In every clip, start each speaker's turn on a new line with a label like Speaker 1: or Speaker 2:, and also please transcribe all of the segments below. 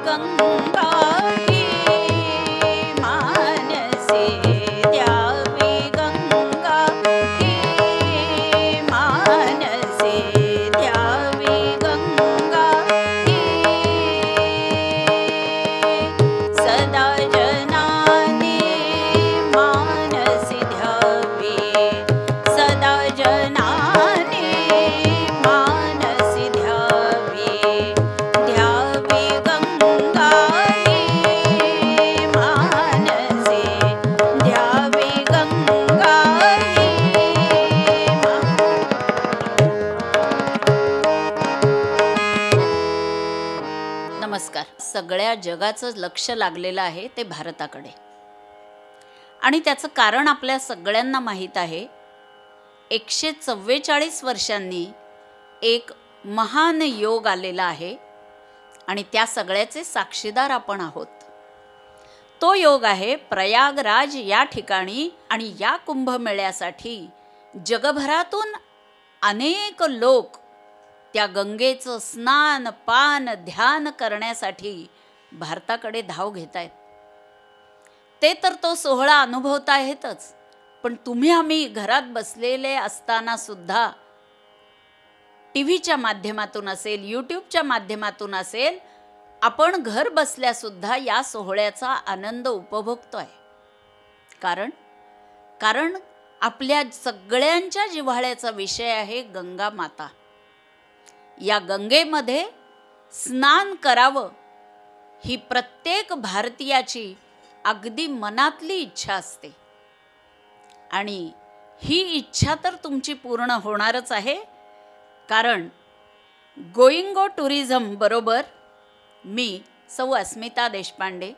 Speaker 1: गंगा ही मानसे द्यावी गंगा ही मानसे द्यावी गंगा ही सदा जनाने मानसी द्यावी सदा जनाने मानसी द्यावी द्यावी गंगा ही मानसे द्यावी गंगा ही नमस्कार. सगळ्या जगाचं लक्ष लागलेलं आहे ते भारताकडे आणि त्याचं कारण आपल्या सगळ्यांना माहीत आहे. 144 वर्षांनी एक महान योग आलेला आहे आणि त्या सगळ्याचे साक्षीदार आपण आहोत. तो योग आहे प्रयागराज या ठिकाणी आणि या कुंभमेळ्यासाठी जगभरातून अनेक लोक त्या गंगेचं स्नान पान ध्यान करण्यासाठी भारताकडे धाव घेत आहेत. ते तर तो सोहळा अनुभवता आहेतच, पण तुम्ही आम्ही घरात बसलेले असताना सुद्धा टीव्हीच्या माध्यमातून असेल यूट्यूबच्या माध्यमातून असेल आपण घर बसल्या सुद्धा या सोहळ्याचा आनंद उपभोगतोय. कारण आपल्या सगळ्यांच्या जिव्हाळ्याचा विषय आहे गंगा माता. या गंगेमध्ये स्नान करावं ही प्रत्येक भारतीयाची अगदी मनातली इच्छा असते आणि ही इच्छा तर तुमची पूर्ण होणारच आहे. कारण गोइंगो टुरिझम बरोबर मी सौ अस्मिता देशपांडे,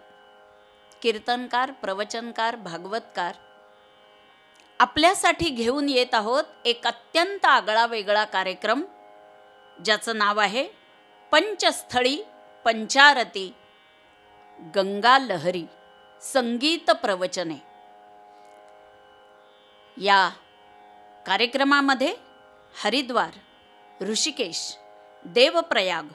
Speaker 1: कीर्तनकार प्रवचनकार भागवतकार, आपल्यासाठी घेऊन येत आहोत एक अत्यंत आगळा वेगळा कार्यक्रम ज्याचं नाव आहे पंचस्थळी पंचारती गंगा लहरी संगीत प्रवचने. या कार्यक्रमामध्ये हरिद्वार, ऋषिकेश, देवप्रयाग,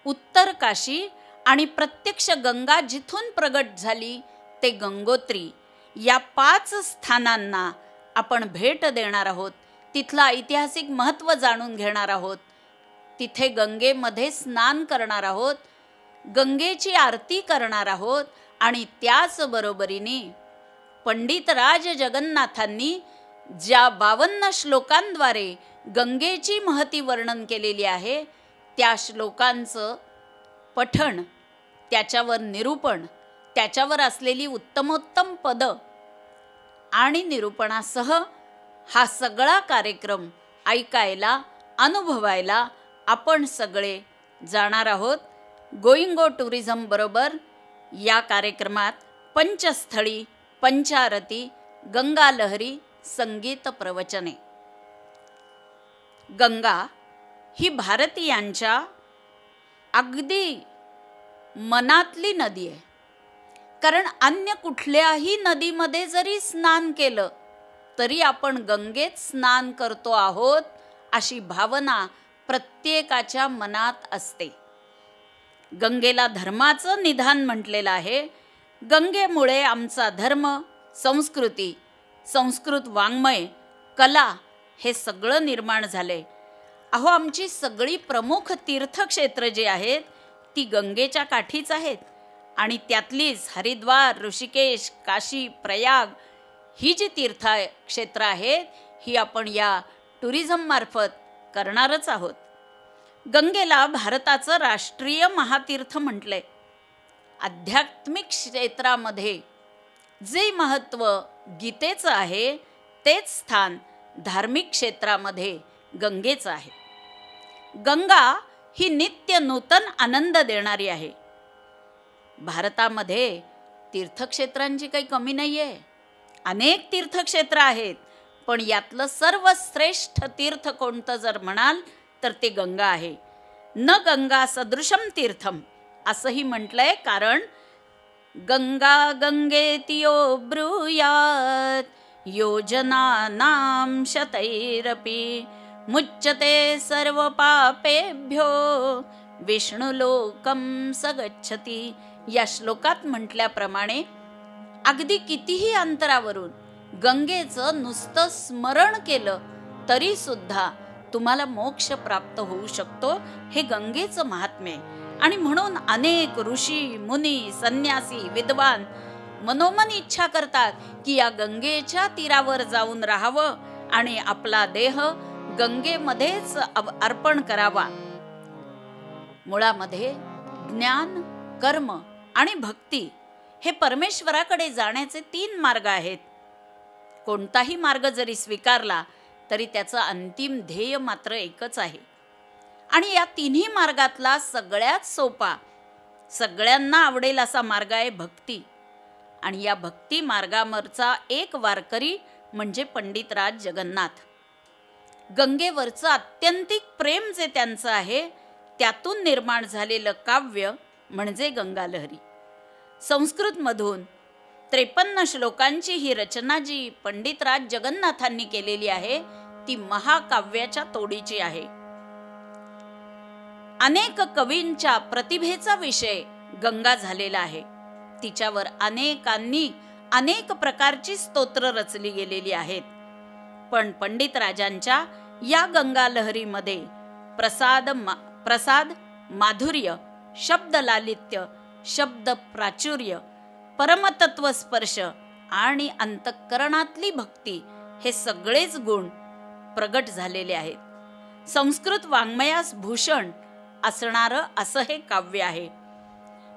Speaker 1: उत्तर काशी आणि प्रत्यक्ष गंगा जिथून प्रगट झाली ते गंगोत्री या 5 स्थानांना आपण भेट देणार आहोत. तिथलं ऐतिहासिक महत्त्व जाणून घेणार आहोत. तिथे गंगेमध्ये स्नान करणार आहोत, गंगेची आरती करणार आहोत आणि त्याचबरोबरीने पंडित राज जगन्नाथांनी ज्या 52 श्लोकांद्वारे गंगेची महती वर्णन केलेली आहे त्या श्लोकांचं पठण, त्याच्यावर निरूपण, त्याच्यावर असलेली उत्तमोत्तम पद आणि निरूपणासह हा सगळा कार्यक्रम ऐकायला अनुभवायला आपण सगळे जाणार आहोत. गोइंगो टुरिझम बरोबर या कार्यक्रमात पंचस्थळी पंचारती गंगा लहरी संगीत प्रवचने. गंगा ही भारतीयांच्या अगदी मनातली नदी आहे. कारण अन्य कुठल्याही नदीमध्ये जरी स्नान केलं तरी आपण गंगेत स्नान करतो आहोत अशी भावना प्रत्येकाच्या मनात असते. गंगेला धर्माचं निधान म्हटलेलं आहे. गंगेमुळे आमचा धर्म, संस्कृती, संस्कृत वाङ्मय, कला हे सगळं निर्माण झाले. अहो आमची सगळी प्रमुख तीर्थक्षेत्र जी आहेत ती गंगेच्या काठीच आहेत आणि त्यातलीच हरिद्वार, ऋषिकेश, काशी, प्रयाग ही जी तीर्थक्षेत्र आहेत ही आपण या टुरिझम मार्फत करणारच आहोत. गंगेला भारताचं राष्ट्रीय महातीर्थ म्हटलंय. आध्यात्मिक क्षेत्रामध्ये जे महत्त्व गीतेचं आहे तेच स्थान धार्मिक क्षेत्रामध्ये गंगेचं आहे. गंगा ही नित्य नूतन आनंद देणारी आहे. भारतामध्ये तीर्थक्षेत्रांची काही कमी नाही आहे. अनेक तीर्थक्षेत्र आहेत, पण यातलं सर्वश्रेष्ठ तीर्थ कोणतं जर म्हणाल तर ते गंगा आहे. न गंगा सदृशम तीर्थम असंही म्हटलंय. कारण गंगा गंगेतियो ब्रूयात योजनानां शतैरपि मुच्यते सर्व पापेभ्यो विष्णुलोकम सगच्छति. या श्लोकात म्हटल्याप्रमाणे अगदी कितीही अंतरावरून गंगेचं नुसतं स्मरण केलं तरी सुद्धा तुम्हाला मोक्ष प्राप्त होऊ शकतो. हे गंगेचं महात्म्य आहे. आणि म्हणून अनेक ऋषी मुनी संन्यासी विद्वान मनोमन इच्छा करतात की या गंगेच्या तीरावर जाऊन राहावं आणि आपला देह गंगेमध्येच अर्पण करावा. मुळामध्ये ज्ञान, कर्म आणि भक्ती हे परमेश्वराकडे जाण्याचे 3 मार्ग आहेत. कोणताही मार्ग जरी स्वीकारला तरी त्याचं अंतिम ध्येय मात्र एकच आहे. आणि या 3ही मार्गातला सगळ्यात सोपा, सगळ्यांना आवडेल असा मार्ग आहे भक्ती. आणि या भक्ती मार्गावरचा एक वारकरी म्हणजे पंडितराज जगन्नाथ. गंगेवरचं अत्यंतिक प्रेम जे त्यांचं आहे त्यातून निर्माण झालेलं काव्य म्हणजे गंगालहरी. संस्कृतमधून 53 श्लोकांची ही रचना जी पंडितराज जगन्नाथांनी केलेली आहे ती महाकाव्याच्या तोडीची आहे. अनेक कवींच्या प्रतिभेचा विषय गंगा झालेला आहे. तिच्यावर अनेकांनी अनेक प्रकारची स्तोत्र रचली गेलेली आहेत. पण पंडितराजांच्या या गंगालहरीमध्ये प्रसाद, माधुर्य, शब्द लालित्य, शब्द प्राचुर्य, परमतत्व स्पर्श आणि अंतःकरणातली भक्ती हे सगळेच गुण प्रगट झालेले आहेत. संस्कृत वाङ्मयास भूषण असणारं असं हे काव्य आहे.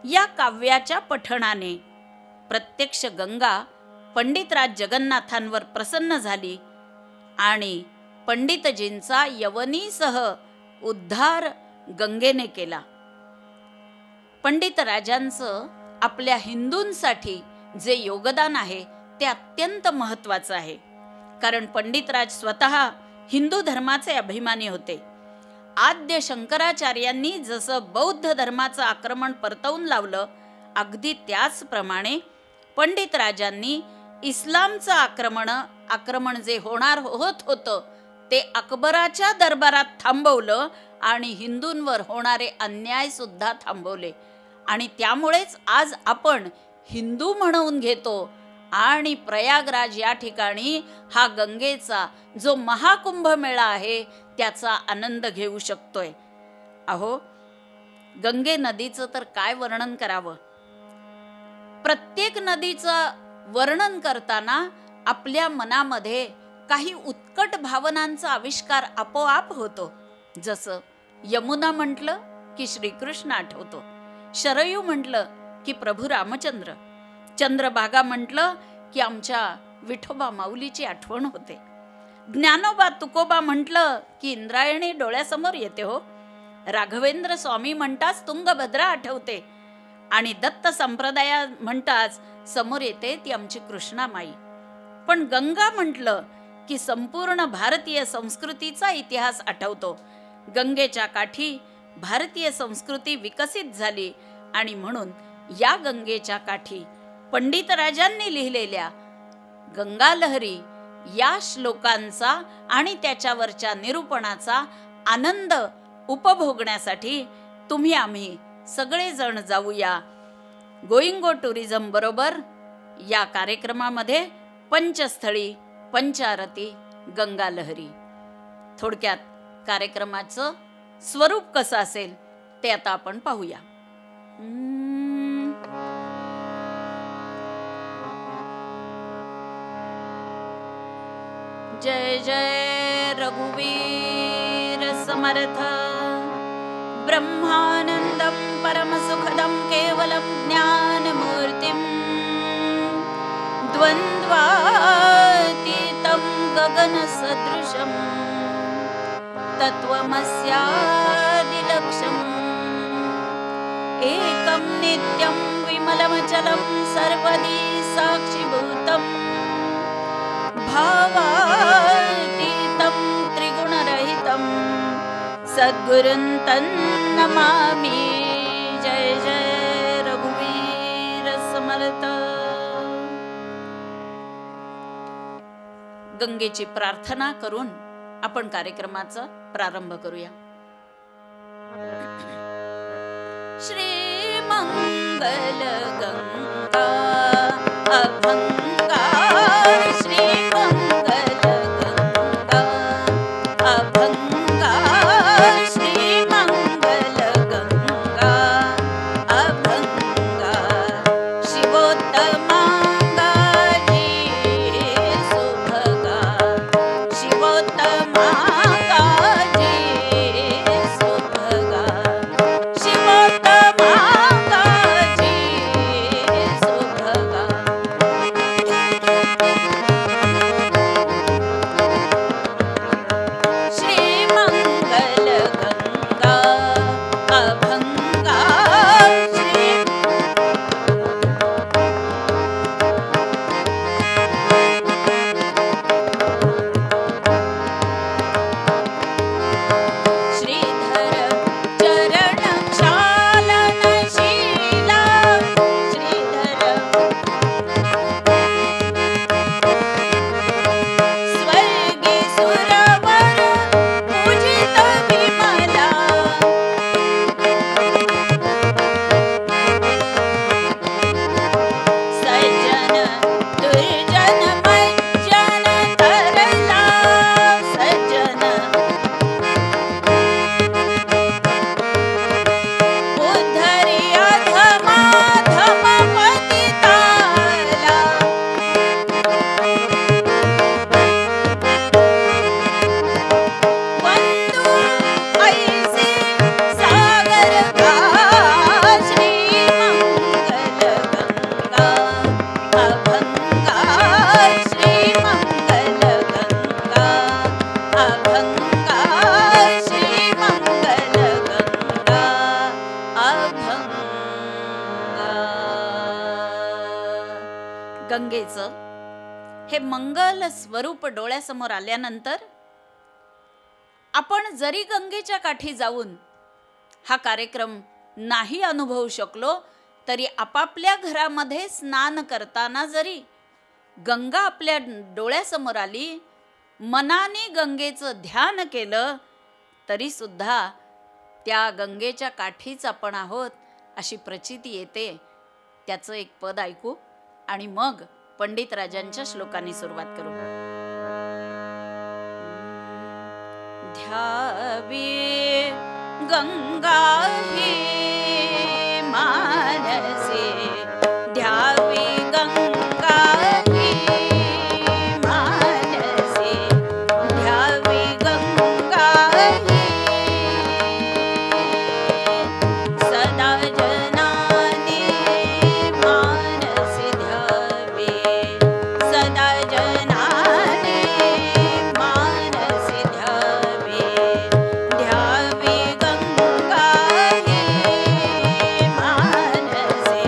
Speaker 1: या काव्याच्या पठणाने प्रत्यक्ष गंगा पंडितराज जगन्नाथांवर प्रसन्न झाली आणि पंडितजींचा यवनीसह उद्धार गंगेने केला. पंडितराजांचं आपल्या हिंदूंसाठी जे योगदान आहे ते अत्यंत महत्त्वाचं आहे. कारण पंडितराज स्वतः हिंदू धर्माचे अभिमानी होते. आद्य शंकराचार्यांनी जसं बौद्ध धर्माचं आक्रमण परतवून लावलं अगदी त्याचप्रमाणे पंडितराजांनी इस्लामचं आक्रमण जे होत होतं ते अकबराच्या दरबारात थांबवलं आणि हिंदूंवर होणारे अन्याय सुद्धा थांबवले. आणि त्यामुळेच आज आपण हिंदू म्हणवून घेतो आणि प्रयागराज या ठिकाणी हा गंगेचा जो महाकुंभ मेळा आहे त्याचा आनंद घेऊ शकतोय. अहो, गंगे नदीचं तर काय वर्णन करावं. प्रत्येक नदीचं वर्णन करताना आपल्या मनामध्ये काही उत्कट भावनांचा आविष्कार आपोआप होतो. जसं यमुना म्हटलं की श्रीकृष्ण आठवतो, शरयू म्हटलं की प्रभू रामचंद्र, चंद्रभागा म्हटलं की आमच्या विठोबा माऊलीची आठवण होते, ज्ञानोबा तुकोबा म्हटलं की इंद्रायणी डोळ्यासमोर येते. हो, राघवेंद्र स्वामी म्हणताच तुंगभद्रा आठवते आणि दत्त संप्रदाया म्हणताच समोर येते ती आमची कृष्णामाई. पण गंगा म्हटलं की संपूर्ण भारतीय संस्कृतीचा इतिहास आठवतो. गंगेच्या काठी भारतीय संस्कृती विकसित झाली आणि म्हणून या गंगेच्या काठी पंडितराजांनी लिहिलेल्या गंगालहरी या श्लोकांचा आणि त्याच्यावरच्या निरूपणाचा आनंद उपभोगण्यासाठी तुम्ही आम्ही सगळेजण जाऊया गोइंगो टुरिझम बरोबर या कार्यक्रमामध्ये. पंचस्थळी, पंचारती, गंगालहरी. थोडक्यात कार्यक्रमाचं स्वरूप कसं असेल ते आता आपण पाहूया. जय जय रघुवीर समर्थ. ब्रह्मानंदं परमसुखदं केवलं ज्ञानमूर्तिं द्वन्द्वातीतं गगनसदृशं तत्त्वमस्यादिलक्ष्यम् एकं नित्यं विमलमचलं सर्वदी साक्षिभूतं भावातीतं त्रिगुणरहितं सद्गुरुं तन्नमामि. जय जय रघुवीर समर्थ. गंगेची प्रार्थना करून आपण कार्यक्रमाचा प्रारंभ करूया. श्रीमंगल गंगा अभंगा श्रीमंगल गंगा अभंगा श्रीमंगल गंगा अभंगा शिवोत्तमांगा जी सुभगा शिवोत्तमांगा जी सुभगा शिवोत्तमांगा जी सुभगा श्रीमंगल गंगा अभंगा श्री श्रीधर चरण क्षालनशीला श्रीधर स्वर्गी सुरवर पूजित विमला सज्जन दुर्जन मज्जन तरला सज्जन उद्धरी अधमा धम पतिताला वंदू ऐसे सागर का श्रीमंगल गंगा अभंगा श्रीमंगल गंगा अभंगा श्रीमंगल गंगा अभंगा गंगेचं हे मंगल स्वरूप डोळ्यासमोर आल्यानंतर आपण जरी गंगेच्या काठी जाऊन हा कार्यक्रम नाही अनुभवू शकलो तरी आपापल्या घरामध्ये स्नान करताना जरी गंगा आपल्या डोळ्यासमोर आली मनाने गंगेचं ध्यान केलं तरी सुद्धा त्या गंगेच्या काठीच आपण आहोत अशी प्रचिती येते. त्याचं एक पद ऐकू आणि मग पंडित राजांच्या श्लोकांनी सुरुवात करू. ध्यावी गंगा ही मानसे ध्यावी गंगा ही मानसे ध्यावी गंगा ही सदा जनाने मानसे ध्यावी सदा जनाने मानसे ध्यावी ध्यावी गंगा ही मानसे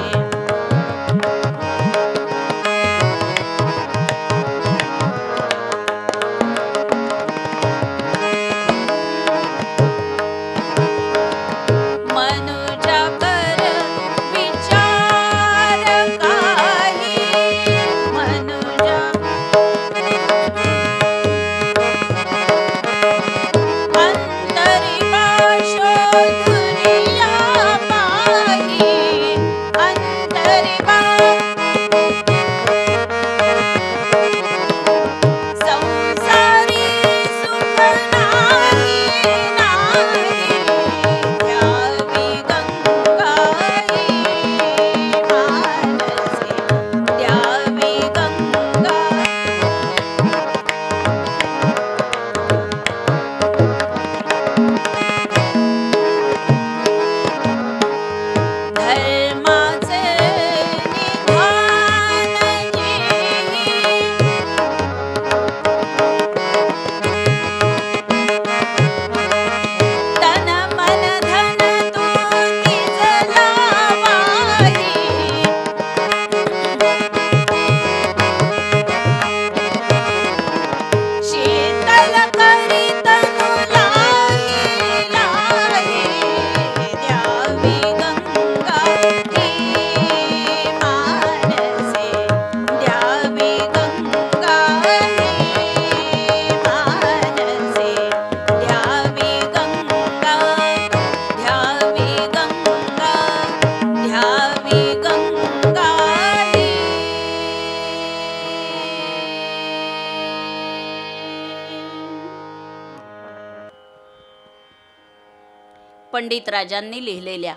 Speaker 1: पंडित राजांनी लिहिलेल्या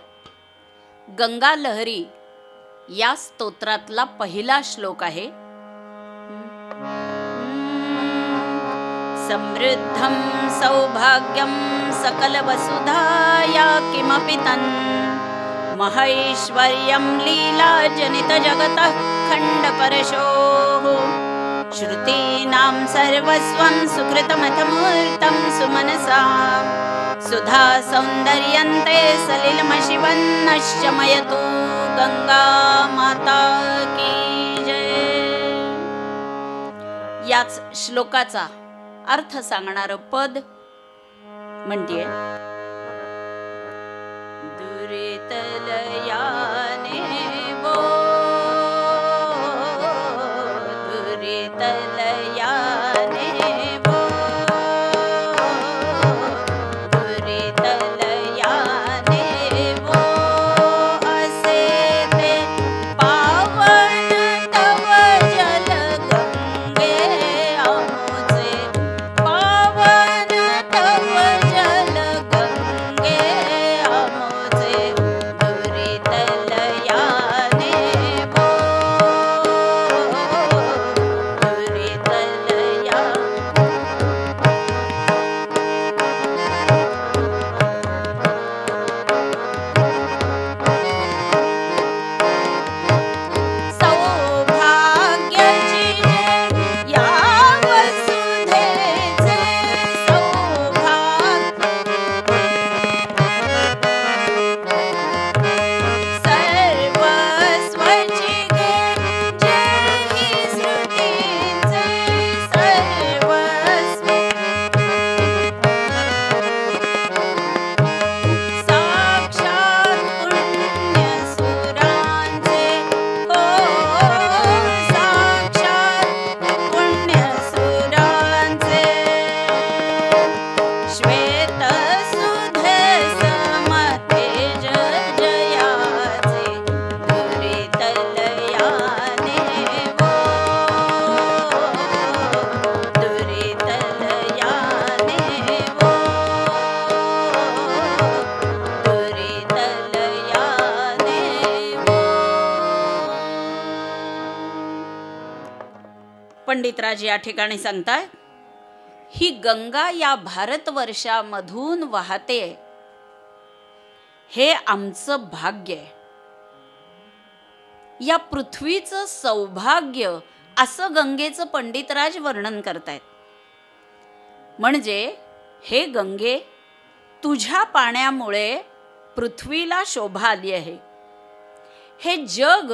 Speaker 1: गंगा लहरी या स्तोत्रातला पहिला श्लोक आहे. समृद्धं सौभाग्यं सकल वसुधाया किमपि तन् महैश्वर्यं लीला जनित जगतः खंड परशोः श्रुतीनां सर्वस्वं सुकृतमथ मूर्तं सुमनसा सुधा सौंदर्यन्ते सलिलमशिवन्नश्चमयतु गंगा माता की जय. याच श्लोकाचा अर्थ सांगणारं पद म्हणते दुरितलयाने वो दुरितलयाने वो दुरितलयाने वो असे ते पावन तव जल गंगे आमुचे पावन तव जल गंगे आमुचे दुरितलयाने वो दुरितलया सौभाग्याची या वसुधेचे सौभाग्य सर्वस्वची गे जय श्रुतीचे सर्वस्व साक्षात पुण्यसुरांचे हो साक्षात पुण्यसुरांचे श्वेतसुधे समतेज जयाचे दुरितलयाने वो दुरितलयाने वो दुरितलयाने वो. पंडितराज या ठिकाणी सांगताय ही गंगा या भारतवर्षामधून वाहते हे आमचं भाग्य आहे. या पृथ्वीचं सौभाग्य असं गंगेचं पंडितराज वर्णन करतायत. म्हणजे हे गंगे तुझ्या पाण्यामुळे पृथ्वीला शोभा आली आहे. हे जग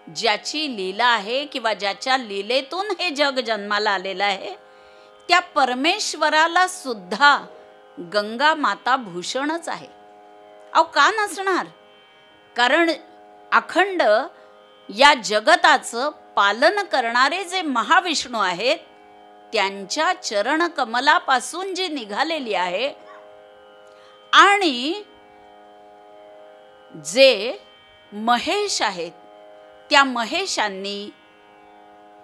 Speaker 1: ज्याची लीला आहे किंवा ज्याच्या लीलेतून हे जग जन्माला आलेलं आहे त्या परमेश्वराला सुद्धा गंगा माता भूषणच आहे. अहो का नसणार? कारण अखंड या जगताचं पालन करणारे जे महाविष्णू आहेत त्यांच्या चरण कमलापासून जी निघालेली आहे आणि जे महेश आहेत त्या महेशांनी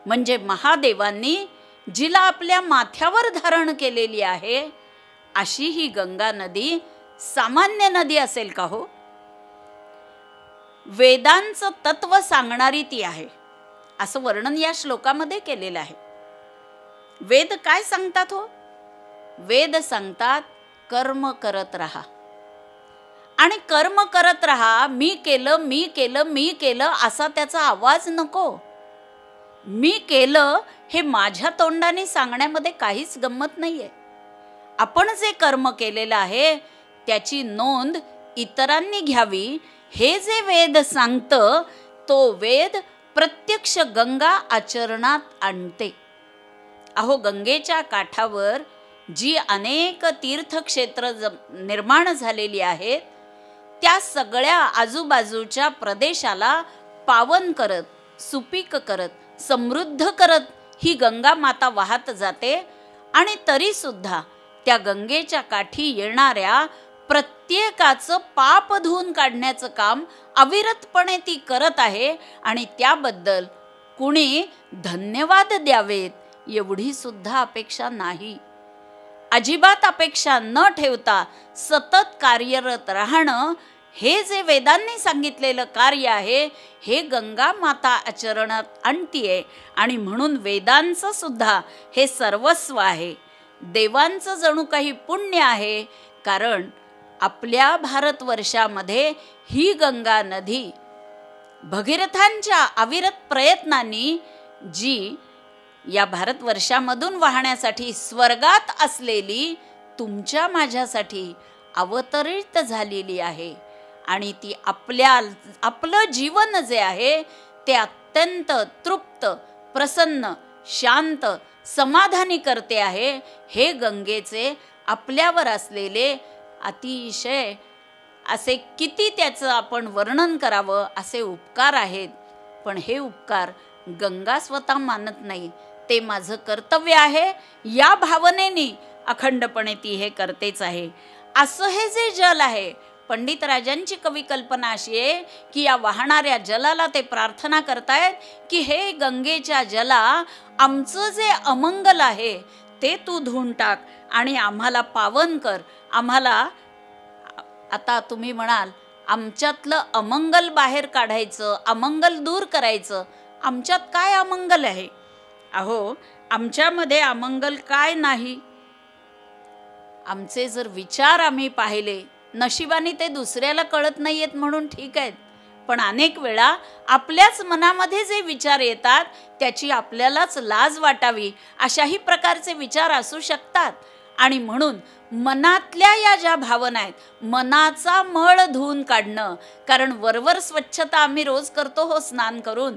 Speaker 1: म्हणजे महादेवांनी जिला आपल्या माथ्यावर धारण केलेली आहे अशी ही गंगा नदी सामान्य नदी असेल का हो? वेदांचं तत्व सांगणारी ती आहे असं वर्णन या श्लोकामध्ये केलेलं आहे. वेद काय सांगतात हो? वेद सांगतात कर्म करत राहा आणि कर्म करत राहा. मी केलं मी केलं मी केलं असा त्याचा आवाज नको. मी केलं हे माझ्या तोंडाने सांगण्यामध्ये काहीच गंमत नाहीये. आपण जे कर्म केलेलं आहे त्याची नोंद इतरांनी घ्यावी हे जे वेद सांगतं तो वेद प्रत्यक्ष गंगा आचरणात आणते. अहो गंगेच्या काठावर जी अनेक तीर्थक्षेत्र निर्माण झालेली आहेत त्या सगळ्या आजूबाजूच्या प्रदेशाला पावन करत सुपीक करत समृद्ध करत ही गंगा माता वाहत जाते. आणि तरी सुद्धा त्या गंगेच्या काठी येणाऱ्या प्रत्येकाचं पाप धुवून काढण्याचं काम अविरतपणे ती करत आहे. आणि त्याबद्दल कुणी धन्यवाद द्यावेत एवढी सुद्धा अपेक्षा नाही. अजिबात अपेक्षा न ठेवता सतत कार्यरत राहणं, हे जे वेदांनी सांगितलेलं कार्य आहे, हे गंगा माता आचरणात आणतीये. आणि म्हणून वेदांचं सुद्धा हे सर्वस्व आहे. देवांचं जणू काही पुण्य आहे, कारण आपल्या भारतवर्षामध्ये ही गंगा नदी भगीरथांच्या अविरत प्रयत्नांनी जी या भारतवर्षामधून वाहण्यासाठी स्वर्गात असलेली तुमच्या माझ्यासाठी अवतरित झालेली आहे. आणि ती आपलं जीवन जे आहे ते अत्यंत तृप्त, प्रसन्न, शांत, समाधानी करते आहे. हे गंगेचे आपल्यावर असलेले अतिशय असे किती त्याचं आपण वर्णन करावं असे उपकार आहेत. पण हे उपकार गंगा स्वतः मानत नाही. ते माझं कर्तव्य आहे या भावनेने अखंडपणे ती हे करतेच आहे. असं हे जे जल आहे, पंडित राजांची कवी कल्पना अशी आहे की या वाहणाऱ्या जलाला ते प्रार्थना करतायत की हे गंगेच्या जला, आमचं जे अमंगल आहे ते तू धुवून टाक आणि आम्हाला पावन कर. आम्हाला आता तुम्ही म्हणाल आमच्यातलं अमंगल बाहेर काढायचं, अमंगल दूर करायचं. आमच्यात काय अमंगल आहे? अहो, आमच्यामध्ये अमंगल काय नाही. आमचे जर विचार आम्ही पाहिले, नशिबाने ते दुसऱ्याला कळत नाहीयेत म्हणून ठीक आहेत, पण अनेक वेळा आपल्याच मनामध्ये जे विचार येतात त्याची आपल्यालाच लाज वाटावी अशाही प्रकारचे विचार असू शकतात. आणि म्हणून मनातल्या या ज्या भावना आहेत, मनाचा मळ धुवून काढणं, कारण वरवर स्वच्छता आम्ही रोज करतो हो स्नान करून,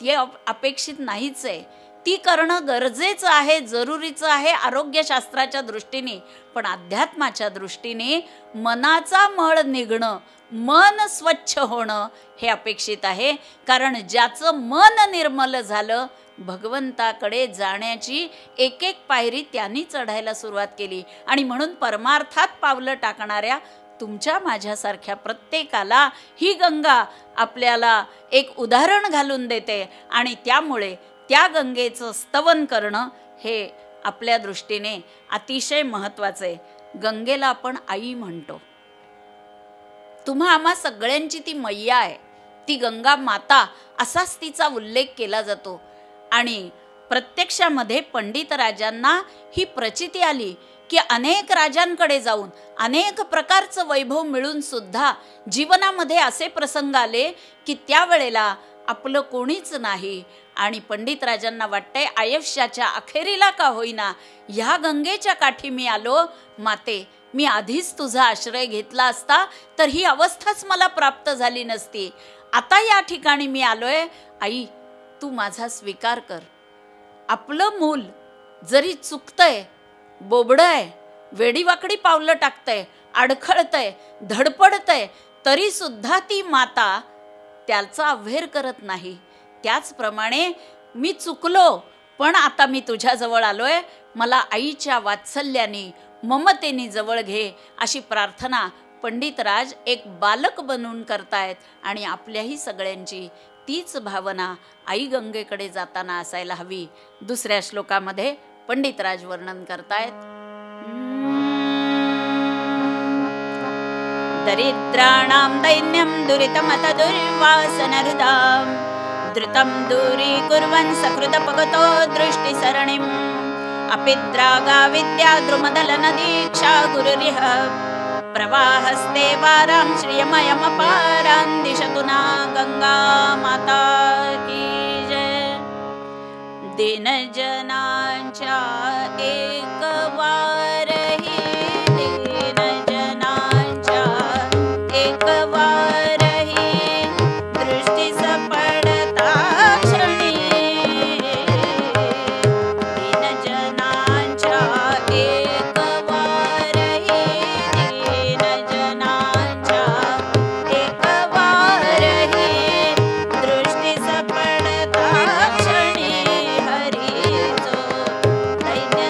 Speaker 1: ती अपेक्षित नाहीच आहे. ती करणं गरजेचं आहे, जरुरीचं आहे आरोग्यशास्त्राच्या दृष्टीने. पण अध्यात्माच्या दृष्टीने मनाचा मळ निघणं, मन स्वच्छ होणं हे अपेक्षित आहे. कारण ज्याचं मन निर्मल झालं, भगवंताकडे जाण्याची एक एक पायरी त्यांनी चढायला सुरुवात केली. आणि म्हणून परमार्थात पावलं टाकणाऱ्या तुमच्या माझ्यासारख्या प्रत्येकाला ही गंगा आपल्याला एक उदाहरण घालून देते. आणि त्यामुळे त्या गंगेचं स्तवन करणं हे आपल्या दृष्टीने अतिशय महत्त्वाचं आहे. गंगेला आपण आई म्हणतो. तुम्हा आम्हा सगळ्यांची ती मैया आहे, ती गंगा माता असाच तिचा उल्लेख केला जातो. आणि प्रत्यक्षामध्ये पंडित राजांना ही प्रचिती आली की अनेक राजांकडे जाऊन अनेक प्रकारचं वैभव मिळून सुद्धा जीवनामध्ये असे प्रसंग आले की त्यावेळेला आपलं कोणीच नाही. आणि पंडित राजांना वाटतंय आयुष्याच्या अखेरीला का होईना ह्या गंगेच्या काठी मी आलो. माते, मी आधीच तुझा आश्रय घेतला असता तर ही अवस्थाच मला प्राप्त झाली नसती. आता या ठिकाणी मी आलोय. आई, तू माझा स्वीकार कर. आपलं मूल जरी चुकतंय, बोबडंय, वेडीवाकडी पावलं टाकतंय, अडखळतंय, धडपडतंय, तरी सुद्धा ती माता त्याचा अव्हेर करत नाही. त्याचप्रमाणे मी चुकलो, पण आता मी तुझ्याजवळ आलोय, मला आईच्या वात्सल्याने, ममतेने जवळ घे अशी प्रार्थना पंडितराज एक बालक बनून करतायत. आणि आपल्याही सगळ्यांची तीच भावना आई गंगेकडे जाताना असायला हवी. दुसऱ्या श्लोकामध्ये पंडितराज वर्णन करतायत. दरिद्राणां दैन्यं दुरितमथ दुर्वासनरुदां धृतं दूरीकुर्वन् सकृतपगतो दृष्टिसरणिम् अपिद्रागा विद्या द्रुमदलनदीक्षा गुरुरिह प्रवाहस्ते वारां श्रियमयमपारां दिशतु ना गंगा माता की जय. दीनजनांच्या एक वारही, दीनजनांच्या एक वारही दृष्टीस पडता क्षणी, दीनजनांच्या एक वारही, दीनजनांच्या एक वारही दृष्टीस पडता क्षणी हरीचो दैन्य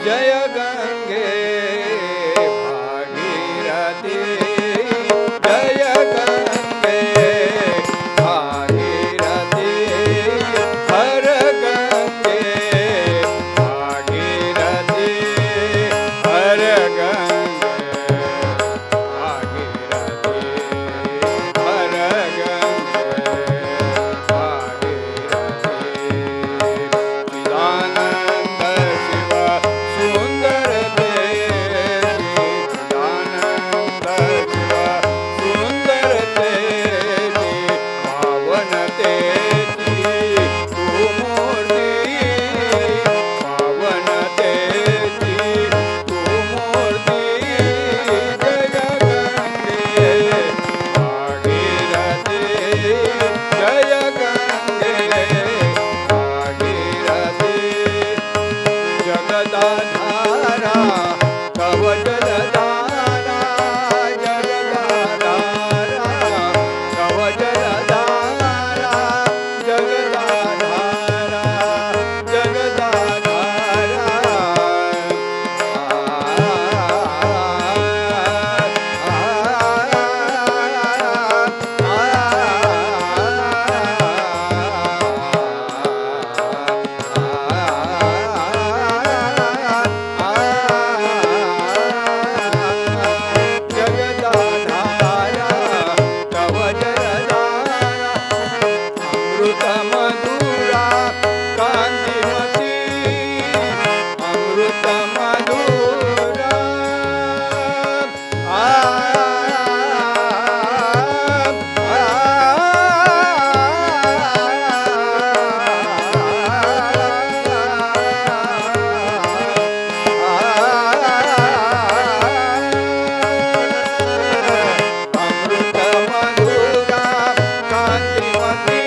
Speaker 2: जय गंगे भागीरथी जय गंगे भागीरथी हर गंगे भागीरथी हर गंगे भागीरथी हर गंगे भागीरथी चिदानंद शिव सुंदर तेजी चिदानंद शिव सुंदर तेजी पावन तेजी तू मूर्ती पावन तेजी तू मूर्ती जय गंगे भागीरथी जय गंगे भागीरथी जगदाधारा तव जलधारा जगदाधारा तव जलधारा जगदाधारा जगदाधारा तव जलधारा अमृत मधुरा कांतिमती अमृत मधुरा अमृत मधुरा कांतिमती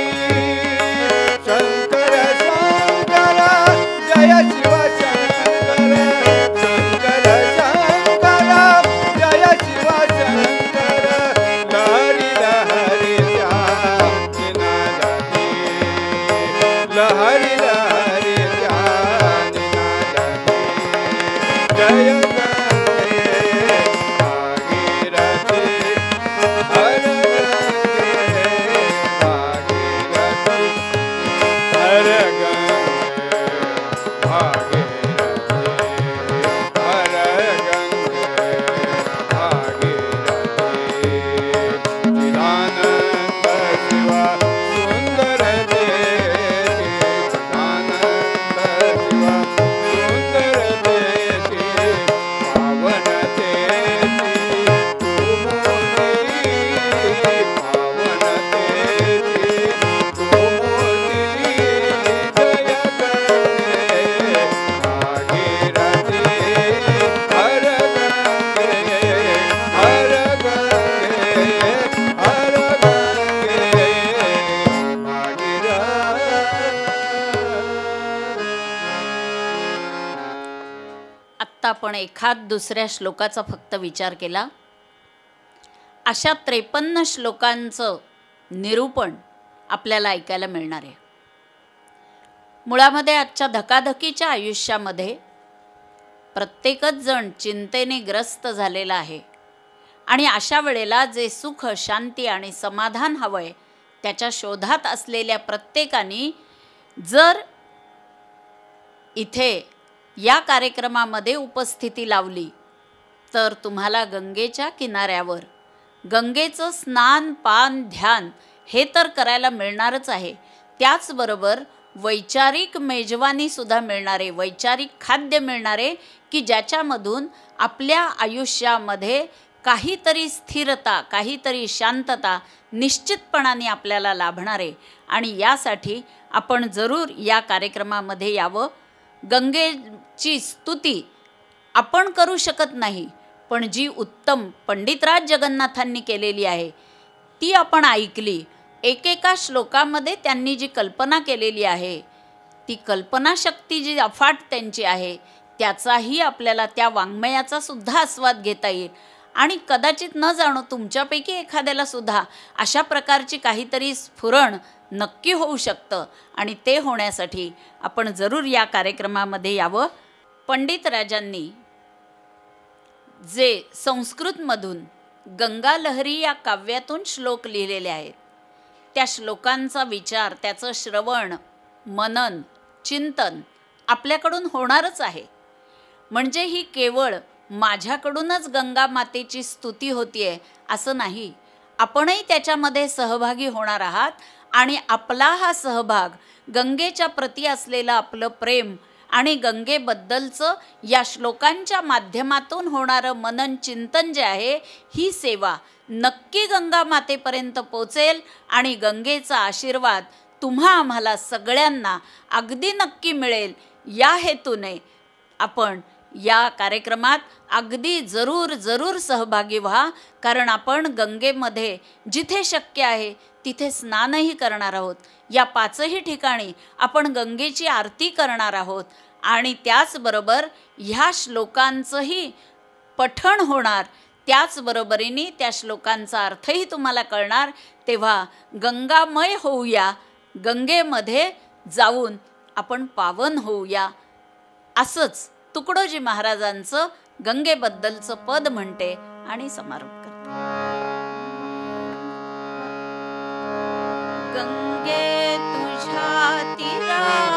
Speaker 2: शंकर शंकर जय शिव शंकर शंकर शंकर जय शिव शंकर लहरी लहरी ध्यानी नादनी लहरी लहरी ध्यानी नादनी जय गंगे भागीरथी हर गंगे भागीरथी हर गंगे भागीरथी हर गंगे भागीरथी चिदानंद शिव सुंदर तेजी चिदानंद शिव सुंदर तेजी पावन तेजी तू मूर्ती पावन तेजी तू मूर्ती जय गंगे भागीरथी हर गंगे हर गंगे हर गंगे
Speaker 1: आत्ता आपण एखाद दुसऱ्या श्लोकाचा फक्त विचार केला. अशा 53 श्लोकांचं निरूपण आपल्याला ऐकायला मिळणार आहे. मुळामध्ये आजच्या धकाधकीच्या आयुष्यामध्ये प्रत्येकच जण चिंतेने ग्रस्त झालेला आहे आणि अशा वेळेला जे सुख शांती आणि समाधान हवंय त्याच्या शोधात असलेल्या प्रत्येकाने जर इथे या कार्यक्रमामध्ये उपस्थिती लावली तर तुम्हाला गंगेच्या किनाऱ्यावर गंगेचं स्नान पान ध्यान हे तर करायला मिळणारच आहे. त्याचबरोबर वैचारिक मेजवानीसुद्धा मिळणारे वैचारिक खाद्य मिळणारे की ज्याच्यामधून आपल्या आयुष्यामध्ये काहीतरी स्थिरता काहीतरी शांतता निश्चितपणाने आपल्याला लाभणार आहे. आणि यासाठी आपण जरूर या कार्यक्रमामध्ये यावं. गंगेची स्तुती आपण करू शकत नाही पण जी उत्तम पंडितराज जगन्नाथांनी केलेली आहे ती आपण ऐकली. एकेका श्लोकामध्ये त्यांनी जी कल्पना केलेली आहे ती कल्पनाशक्ती जी अफाट त्यांची आहे त्याचाही आपल्याला त्या वाङ्मयाचा सुद्धा आस्वाद घेता येईल. आणि कदाचित न जाणो तुमच्यापैकी एखाद्याला सुद्धा अशा प्रकारची काहीतरी स्फुरण नक्की होऊ शकतं आणि ते होण्यासाठी आपण जरूर या कार्यक्रमामध्ये यावं. पंडित राजांनी जे संस्कृतमधून गंगा लहरी या काव्यातून श्लोक लिहिलेले आहेत, त्या श्लोकांचा विचार, त्याचं श्रवण, मनन, चिंतन आपल्याकडून होणारच आहे. म्हणजे ही केवळ माझ्याकडूनच गंगा मातेची स्तुती होतीये असं नाही, आपणही त्याच्यामध्ये सहभागी होणार आहात. आणि आपला हा सहभाग, गंगेच्या प्रती असलेलं आपलं प्रेम आणि गंगेबद्दलचं या श्लोकांच्या माध्यमातून होणारं मनन चिंतन जे आहे, ही सेवा नक्की गंगा मातेपर्यंत पोचेल आणि गंगेचा आशीर्वाद तुम्हा आम्हाला सगळ्यांना अगदी नक्की मिळेल. या हेतूने आपण या कार्यक्रमात अगदी जरूर सहभागी व्हा. कारण आपण गंगेमध्ये जिथे शक्य आहे तिथे स्नानही करणार आहोत. या 5ही ठिकाणी आपण गंगेची आरती करणार आहोत आणि त्याचबरोबर ह्या श्लोकांचंही पठण होणार. त्याचबरोबरीने त्या श्लोकांचा अर्थही तुम्हाला कळणार. तेव्हा गंगामय होऊया, गंगेमध्ये जाऊन आपण पावन होऊया. असंच तुकडोजी महाराजांचं गंगेबद्दलचं पद म्हणते आणि समारोप करते. गंगे तुझ्या तीरा